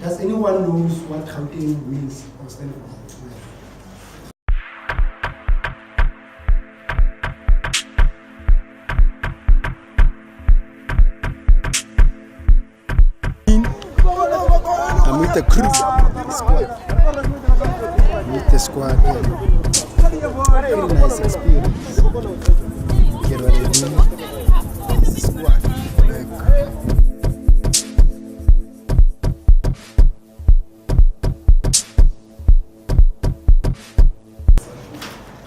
Does anyone knows what Gauteng means or stands for? I'm with the crew, squad. I'm with the squad. Very nice experience. Get what I mean? It's the squad.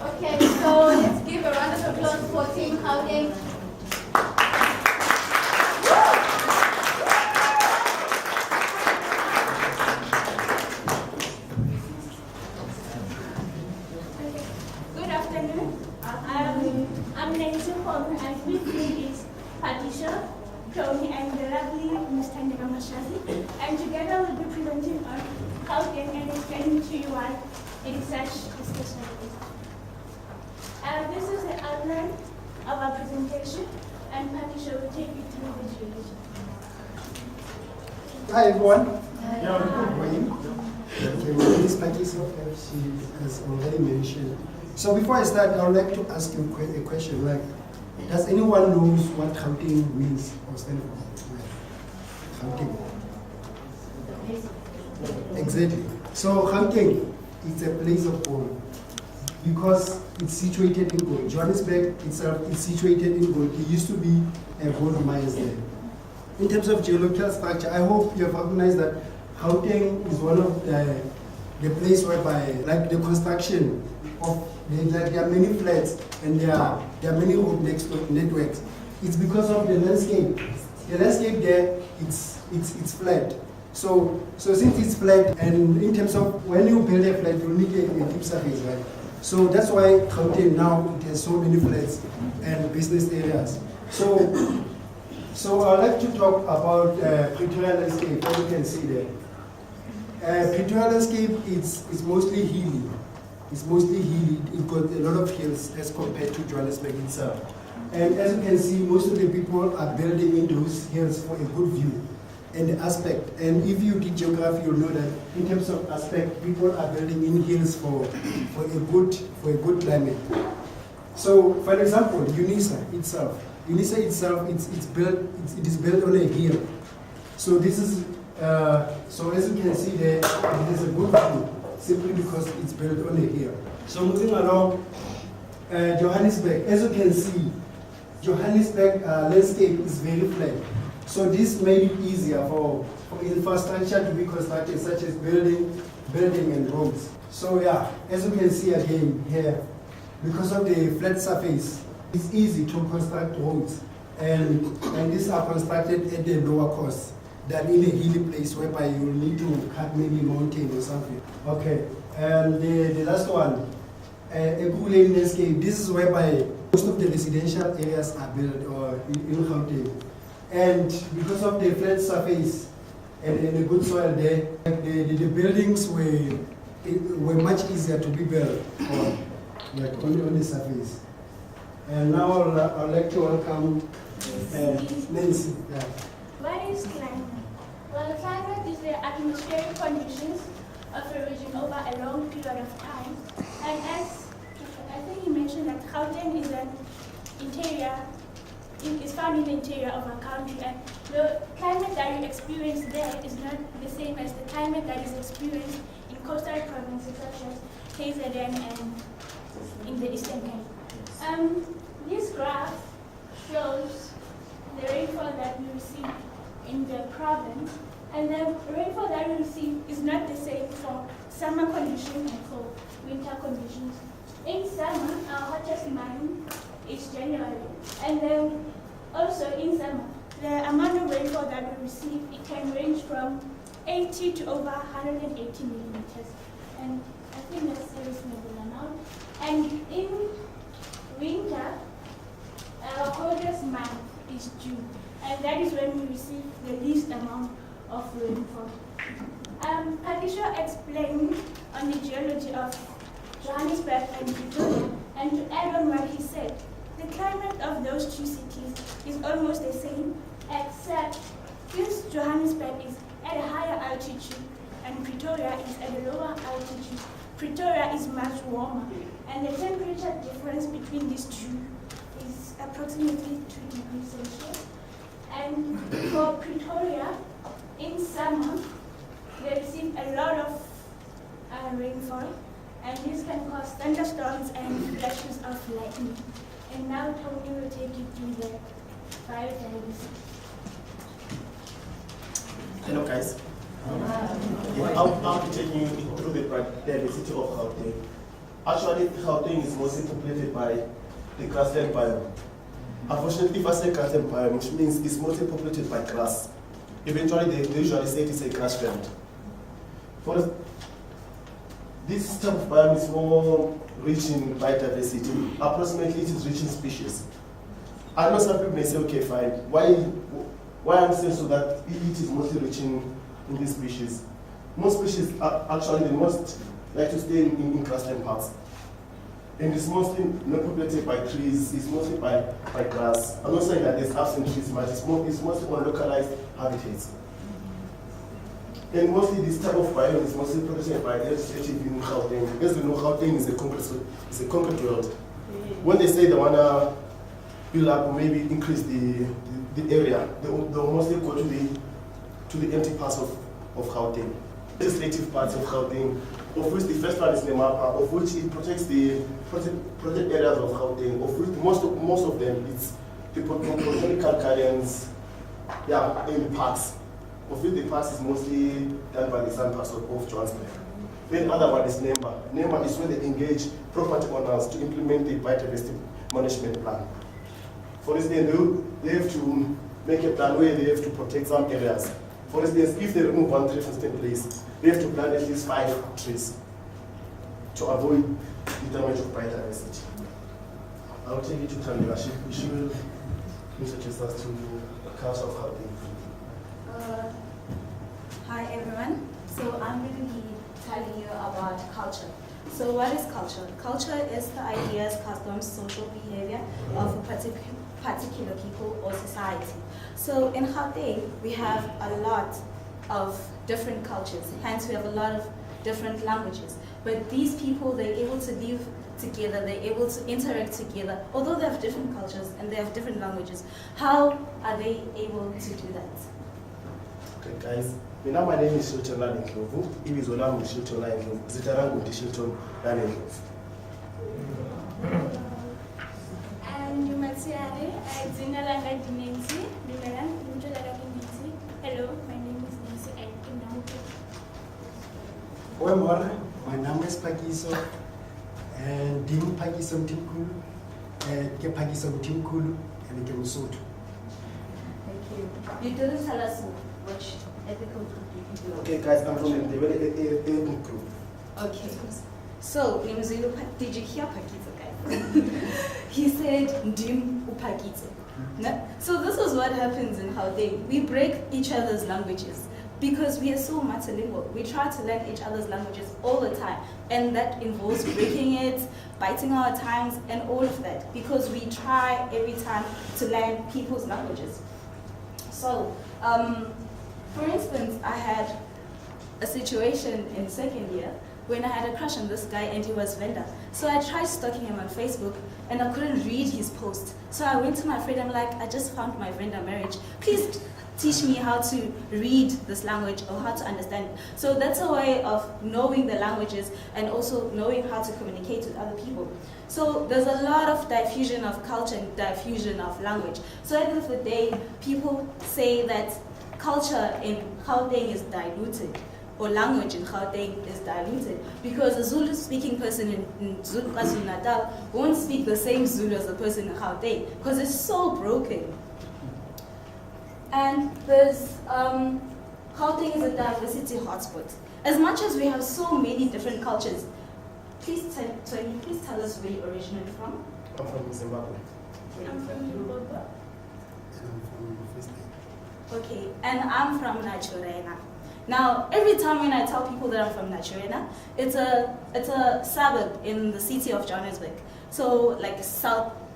Okay, so let's give a round of applause for Team Gauteng. Good afternoon. I'm Nancy Hong, and with me is Patricia, Tony, and the lovely Ms. Tandika Mashazi. And together we'll be presenting on Gauteng and explaining to you why it is such a special place. This is the outline of our presentation, and Patricia will take you through the geology. Hi everyone. Good morning. Okay, my name is Patricia, she has already mentioned. So before I start, I would like to ask you a question. Like, does anyone knows what Gauteng means or stands for? Gauteng. Exactly. So Gauteng is a place of gold because it's situated in gold. Johannesburg itself is situated in gold. It used to be a gold mines there. In terms of geological structure, I hope you have recognized that Gauteng is one of the place whereby, like the construction of, there are many flats and there are many road networks. It's because of the landscape. The landscape there, it's flat. So since it's flat, and in terms of when you build a flat, you need a deep surface, right? So that's why Gauteng now it has so many flats and business areas. So I'd like to talk about Pretoria landscape, as you can see there. Pretoria landscape is mostly hilly. It's mostly hilly. It got a lot of hills as compared to Johannesburg itself. And as you can see, most of the people are building in those hills for a good view and the aspect. And if you did geography, you'll know that in terms of aspect, people are building in hills for a good climate. So, for example, UNISA itself, it is built on a hill. So this is so as you can see there, it is a good view simply because it's built on a hill. So moving along, Johannesburg, as you can see, Johannesburg landscape is very flat. So this made it easier for infrastructure to be constructed, such as building and roads. So yeah, as you can see again here, because of the flat surface, it's easy to construct roads, and these are constructed at a lower cost than in a hilly place whereby you need to cut maybe mountain or something. Okay, and the last one, a cool landscape. This is whereby most of the residential areas are built or in Gauteng. And because of the flat surface and the good soil there, the buildings were much easier to be built on the surface. And now I'd like to welcome Nancy. Yeah. What is climate? Well, climate is the atmospheric conditions of a region over a long period of time. And as I think you mentioned that Gauteng is an interior, is found in the interior of our country, and the climate that you experience there is not the same as the climate that is experienced in coastal provinces such as KZN and in the Eastern Cape. This graph shows the rainfall that we receive in the province, and the rainfall that we receive is not the same for summer conditions and for winter conditions. In summer, our hottest month is January, and then also in summer, the amount of rainfall that we receive, it can range from 80 to over 180 millimeters, and I think that's a reasonable amount. And in winter, our coldest month is June, and that is when we receive the least amount of rainfall. Patricia explained on the geology of Johannesburg and Pretoria, and to add on what he said, the climate of those two cities is almost the same, except since Johannesburg is at a higher altitude and Pretoria is at a lower altitude. Pretoria is much warmer, and the temperature difference between these two is approximately 2 degrees Celsius. And for Pretoria, in summer, they receive a lot of rainfall, and this can cause thunderstorms and flashes of lightning. And now Tony will take you through the biodiversity. Hello guys. I'll be taking you through the biodiversity of Gauteng. Actually, Gauteng is mostly populated by the grassland biome. Unfortunately, if I say grassland biome, which means it's mostly populated by grass. Eventually, they usually say it is a grassland. This type of biome is more rich in biodiversity. Approximately, it is rich in species. I know some people may say, okay, fine. Why I'm saying so that it is mostly rich in these species. Most species are actually the most like to stay in grassland parts. And it's mostly not populated by trees, it's mostly by grass. I'm not saying that there's absent trees, but it's mostly on localized habitats. And mostly this type of biome is mostly protected by legislative in Gauteng. As we know, Gauteng is a concrete world. When they say they want to build up or maybe increase the area, they'll mostly go to the empty parts of Gauteng. Legislative parts of Gauteng, of which the first one is the Mapa, of which it protects the protected areas of Gauteng, of which most of them it's the botanical gardens, yeah, in the parks. Of which the parks is mostly done by the Sun Parks of Johannesburg. Then the other one is NEMA. NEMA is when they engage property owners to implement the biodiversity management plan. For instance, they have to make a plan where they have to protect some areas. For instance, if they remove one tree from certain place, they have to plant at least 5 trees to avoid the damage of biodiversity. I'll take you to Tamila. She will introduce us to the culture of Gauteng. Hi everyone. So I'm going to be telling you about culture. So what is culture? Culture is the ideas, customs, social behavior of a particular people or society. So in Gauteng, we have a lot of different cultures. Hence, we have a lot of different languages. But these people, they're able to live together, they're able to interact together. Although they have different cultures and they have different languages, how are they able to do that? Okay, guys. My name is Shilton Lanendlovu. Ibizolo lami Shilton Lanendlovu. Zita langu ndi Shilton Lanendlovu. Hello, my name is Nancy and Well, my name is Pakiso, and Dim Pakiso Timkulu, Ke Pakiso Timkulu, and Ke Musoto. Thank you. You didn't tell us which ethical group you belong. Okay, guys, I'm from the ethnic group. Okay. So, Mzulu, did you hear Pakizo, guys? He said, Ndim Upakizo. No? So this is what happens in Gauteng. We break each other's languages because we are so multilingual. We try to learn each other's languages all the time. And that involves breaking it, biting our tongues, and all of that. Because we try every time to learn people's languages. So, for instance, I had a situation in second year when I had a crush on this guy and he was Venda. So I tried stalking him on Facebook and I couldn't read his post. So I went to my friend, I'm like, I just found my Venda marriage. Please teach me how to read this language or how to understand it. So that's a way of knowing the languages and also knowing how to communicate with other people. So there's a lot of diffusion of culture and diffusion of language. So at the end of the day, people say that culture in Gauteng is diluted, or language in Gauteng is diluted, because a Zulu-speaking person in KwaZulu-Natal won't speak the same Zulu as a person in Gauteng, because it's so broken. And there's, Gauteng is a diversity hotspot. As much as we have so many different cultures, please tell us where you originate from. I'm from Zimbabwe. I'm from Durban. Okay, and I'm from Naturena. Now, every time when I tell people that I'm from Naturena, it's a suburb in the city of Johannesburg. So, like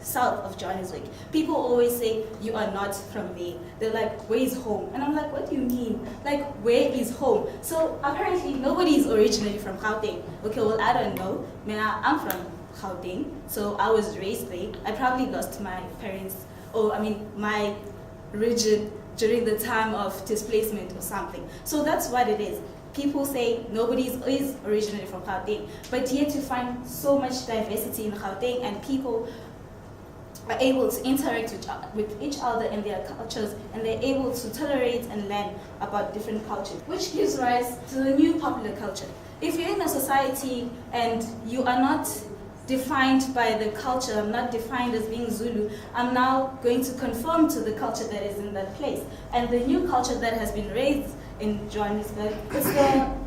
south of Johannesburg. People always say, you are not from there. They're like, where's home? And I'm like, what do you mean? Like, where is home? So apparently nobody is originally from Gauteng. Okay, well, I don't know. I'm from Gauteng, so I was raised there. I probably lost my parents, my region during the time of displacement or something. So that's what it is. People say nobody is originally from Gauteng, but yet you find so much diversity in Gauteng, and people are able to interact with each other and their cultures, and they're able to tolerate and learn about different cultures, which gives rise to the new popular culture. If you're in a society and you are not defined by the culture, I'm not defined as being Zulu, I'm now going to conform to the culture that is in that place. And the new culture that has been raised in Johannesburg,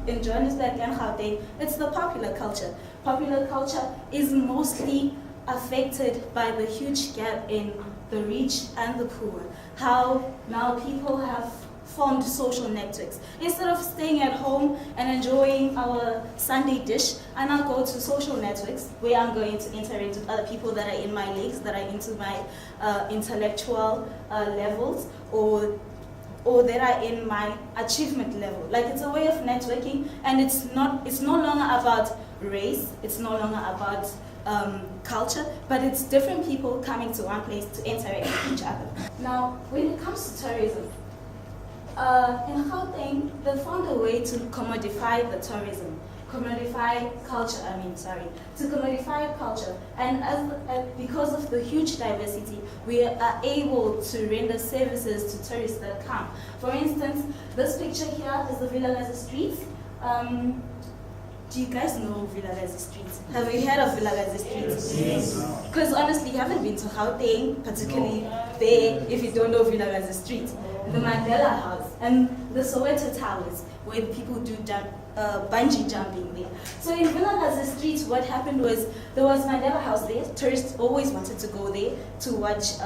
in Johannesburg and Gauteng, it's the popular culture. Popular culture is mostly affected by the huge gap in the rich and the poor. How now people have formed social networks. Instead of staying at home and enjoying our Sunday dish, I now go to social networks where I'm going to interact with other people that are in my leagues, that are into my intellectual levels, or that are in my achievement level. Like, it's a way of networking, and it's no longer about race, it's no longer about culture, but it's different people coming to one place to interact with each other. Now, when it comes to tourism, in Gauteng, they found a way to commodify the tourism, to commodify culture. And because of the huge diversity, we are able to render services to tourists that come. For instance, this picture here is the Vilakazi Street. Do you guys know Vilakazi Street? Have you heard of Vilakazi Street? Yes. Because honestly, you haven't been to Gauteng, particularly there, if you don't know Vilakazi Street. The Mandela House and the Soweto Towers, where people do bungee jumping there. So in Vilakazi Street, what happened was there was Mandela House there. Tourists always wanted to go there to watch,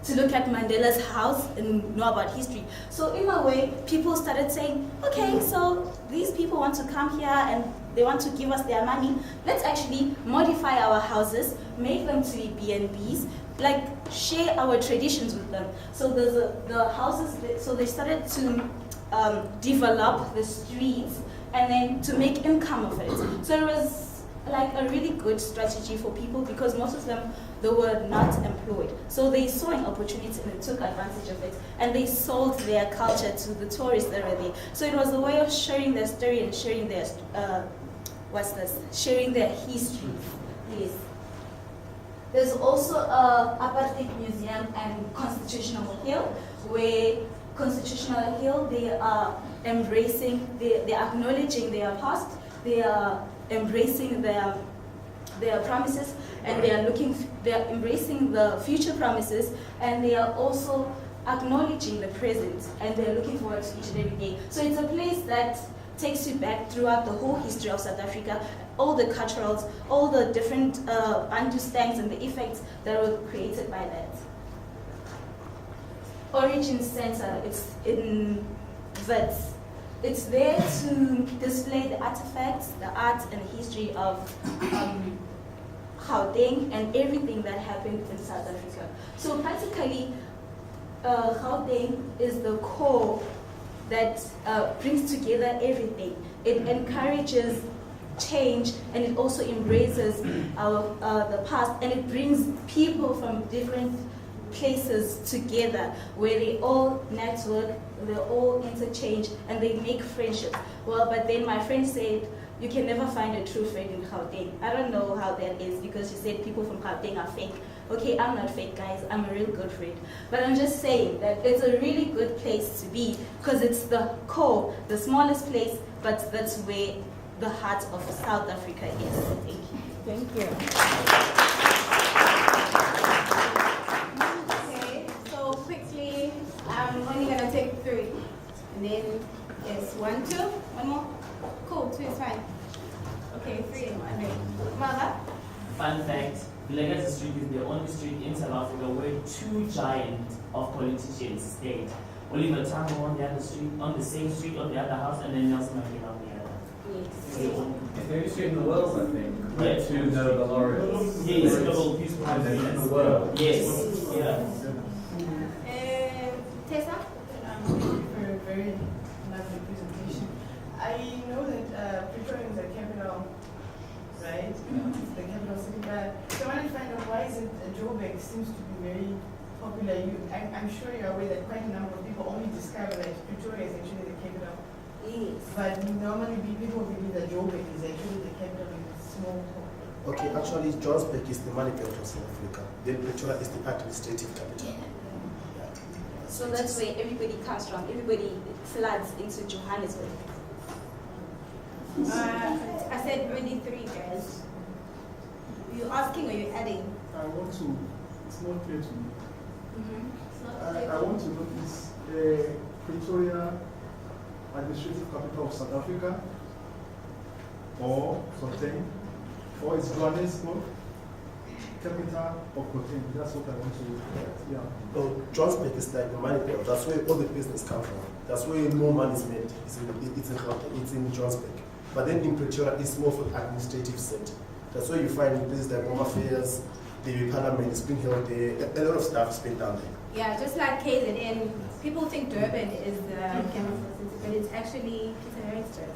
to look at Mandela's house and know about history. So in a way, people started saying, okay, so these people want to come here and they want to give us their money. Let's actually modify our houses, make them to be B&Bs, like share our traditions with them. So there's the houses, so they started to develop the streets and then to make income of it. So it was like a really good strategy for people, because most of them, they were not employed. So they saw an opportunity and they took advantage of it, and they sold their culture to the tourists that were there. So it was a way of sharing their story and sharing their, sharing their history. Yes. There's also a Apartheid Museum and Constitutional Hill, where Constitutional Hill, they are embracing, they are acknowledging their past, they are embracing their promises, and they are embracing the future promises, and they are also acknowledging the present, and they're looking forward to each and every day. So it's a place that takes you back throughout the whole history of South Africa, all the culturals, all the different understands and the effects that were created by that. Origin Center, it's in Wits. It's there to display the artifacts, the art and history of Gauteng and everything that happened in South Africa. So practically, Gauteng is the core that brings together everything. It encourages change, and it also embraces the past, and it brings people from different places together where they all network, they all interchange, and they make friendships. Well, but then my friend said, you can never find a true friend in Gauteng. I don't know how that is, because she said people from Gauteng are fake. Okay, I'm not fake, guys. I'm a real good friend. But I'm just saying that it's a really good place to be, because it's the core, the smallest place, but that's where the heart of South Africa is. Thank you. Thank you. Okay, so quickly, I'm only going to take 3. And then, yes, 1, 2, 1 more. Cool, 2 is fine. Okay, 3 and 1. Mother? Fun fact, Vilakazi Street is the only street in South Africa where 2 giants of politicians stayed. Oliver Tambo on the other street, on the same street, on the other house, and then Nelson Mandela on the other. It's the only street in the world, I think. Yes. To Nobel laureates. Yes, Nobel Peace Prize. And in the world. Yes. Yeah. Tessa? For a very lovely presentation. I know that Pretoria is the capital, right? It's the capital city, but so I want to find out why is it Joburg seems to be very popular. I'm sure you're aware that quite a number of people only discover that Pretoria is actually the capital. Yes. But normally people believe that Joburg is actually the capital in a small town. Okay, actually, Johannesburg is the money capital of South Africa. Then Pretoria is the administrative capital. So that's where everybody comes from. Everybody floods into Johannesburg. I said only 3 guys. You asking or you adding? I want to, it's not clear to me. Mm-hmm. I want to know is Pretoria administrative capital of South Africa or Gauteng, or is Johannesburg capital of Gauteng? That's what I want to yeah. No, Johannesburg is like the money capital. That's where all the business come from. That's where more money is made. It's in Johannesburg. But then in Pretoria, it's more for the administrative center. That's where you find places like Home Affairs, the Parliament is being held there. A lot of stuff is being done there. Yeah, just like KZN, people think Durban is the capital city, but it's actually Pietermaritzburg.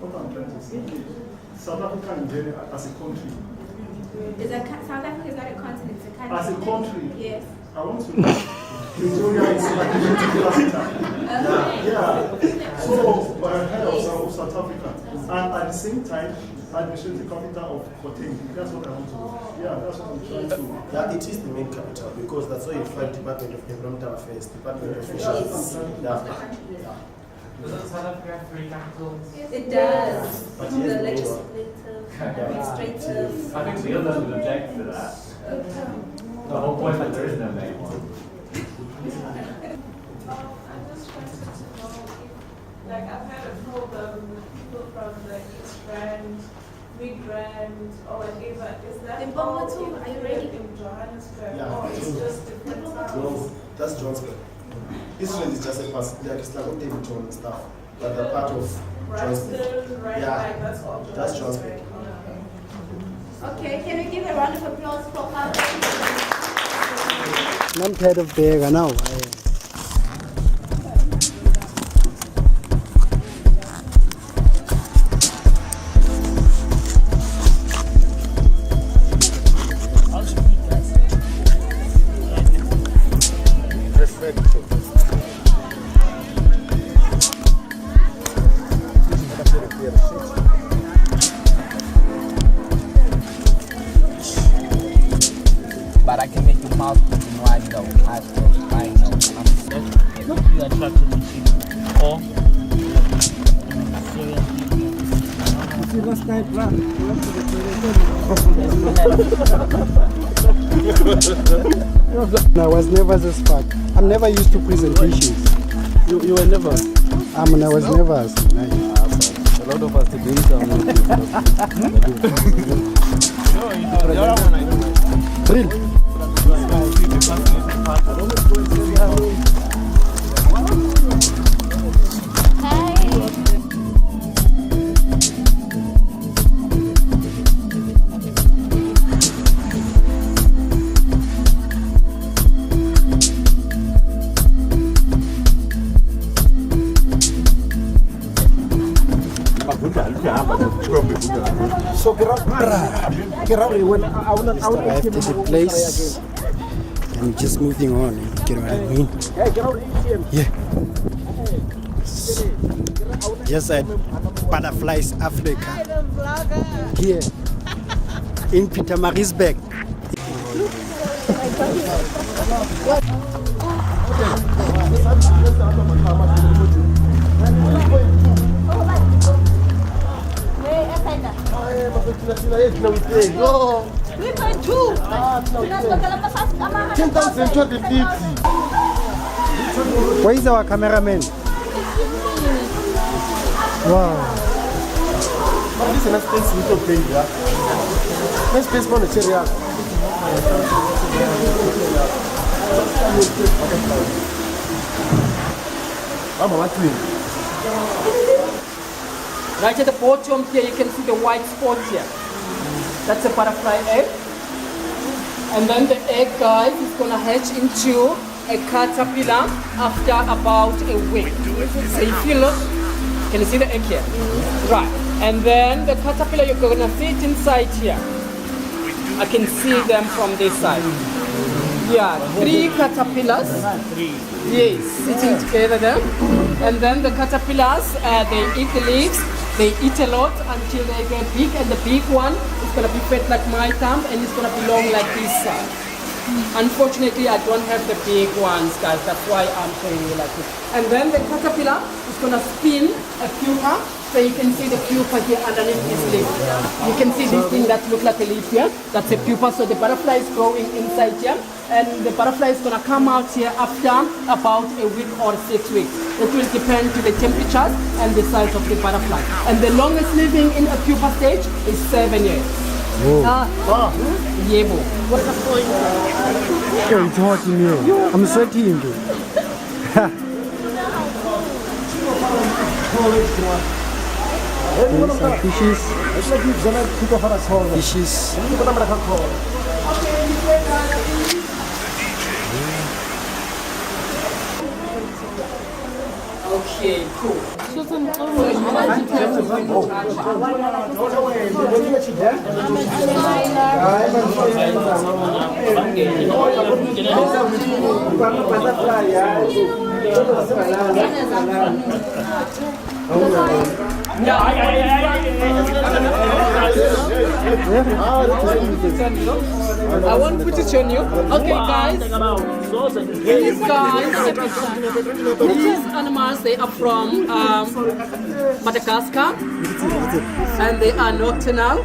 What I'm trying to say is South Africa in general as a country. South Africa is not a continent, it's a country. As a country, Yes. I want to know Pretoria is administrative capital. Yeah. So head of South Africa. And at the same time, administrative capital of Gauteng. That's what I want to know. Yeah, that's what I'm trying to. Yeah, it is the main capital because that's where you find Department of Environmental Affairs, Department of Fisheries. Yeah. Doesn't South Africa have 3 capitals? It does. But The yes, legislative, administrative. I think the others would object to that. The whole point that there is no main one. I just wanted to know if, like, I've had a problem with people from the East Rand, Midrand, or whatever. Is that Limpopo all too? Are you included ready? in Johannesburg, Yeah. or it's just different towns? No, that's Johannesburg. Israel is just a part, like it's like Davidton and stuff. But they're part of Johannesburg. Royston, right? Yeah. Like, that's all That's Johannesburg. Okay, can we give a round of applause for Gauteng? I'm tired of Bega now. But I can make your mouth open wide though. I know. You attracted me to or See last night, we went to the I was nervous as fuck. I'm never used to presentations. you were never. I was nervous. A lot of us today Drill. So Arrived at the place. I'm just moving on. Get what I mean? Yeah. Just at Butterflies Africa. Here. In Pietermaritzburg. Where is our cameraman? Wow. This is a space we don't play here. Let's space for the cherry. I'm a Right at the bottom here, you can see the white spot here. That's a butterfly egg. And then the egg, guys, is gonna hatch into a caterpillar after about a week. So if you look, can you see the egg here? Right. And then the caterpillar, you're gonna see it inside here. I can see them from this side. Yeah, 3 caterpillars. Yes, sitting together there. And then the caterpillars, they eat the leaves. They eat a lot until they get big, and the big one is gonna be fat like my thumb, and it's gonna be long like this side. Unfortunately, I don't have the big ones, guys. That's why I'm showing you like this. And then the caterpillar is gonna spin a pupa. So you can see the pupa here underneath this leaf. You can see this thing that looks like a leaf here. That's a pupa. So the butterfly is growing inside here. And the butterfly is gonna come out here after about a week or 6 weeks. It will depend to the temperatures and the size of the butterfly. And the longest living in a pupa stage is 7 years. Yebo. What's the point? Yo, it's hot in here. I'm sweating. These are fishes. Fishes. Okay, cool. I want to put it on you. Okay, guys. These animals, they are from Madagascar, and they are nocturnal.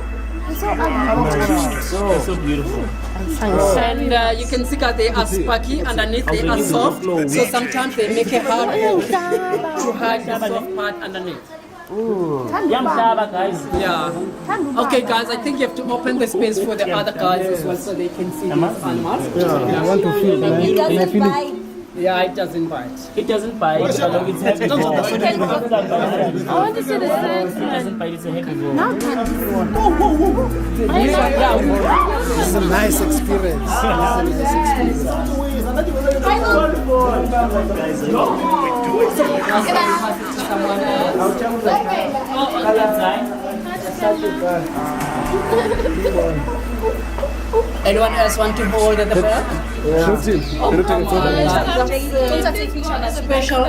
So beautiful. And you can see that they are sparky, underneath they are soft, so sometimes they make a hard to hide the soft part underneath. Yeah. Okay, guys, I think you have to open the space for the other guys as well so they can see these animals. Yeah, I want to feel, man. It doesn't bite. Yeah, it doesn't bite. It doesn't bite. It's happy. I want to see the sense. It doesn't bite. It's a happy ball. It's a nice experience. It's a nice Anyone else want to hold the bird? Shoot him. Special I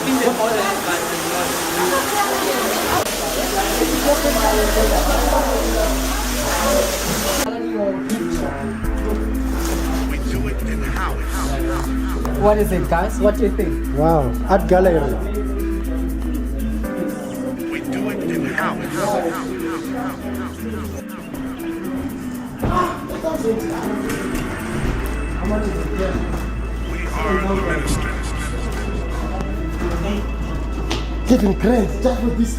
think the whole What is it, guys? What do you think? Wow, art gallery. We do it in the house. We are the ministers. Getting crazy just with this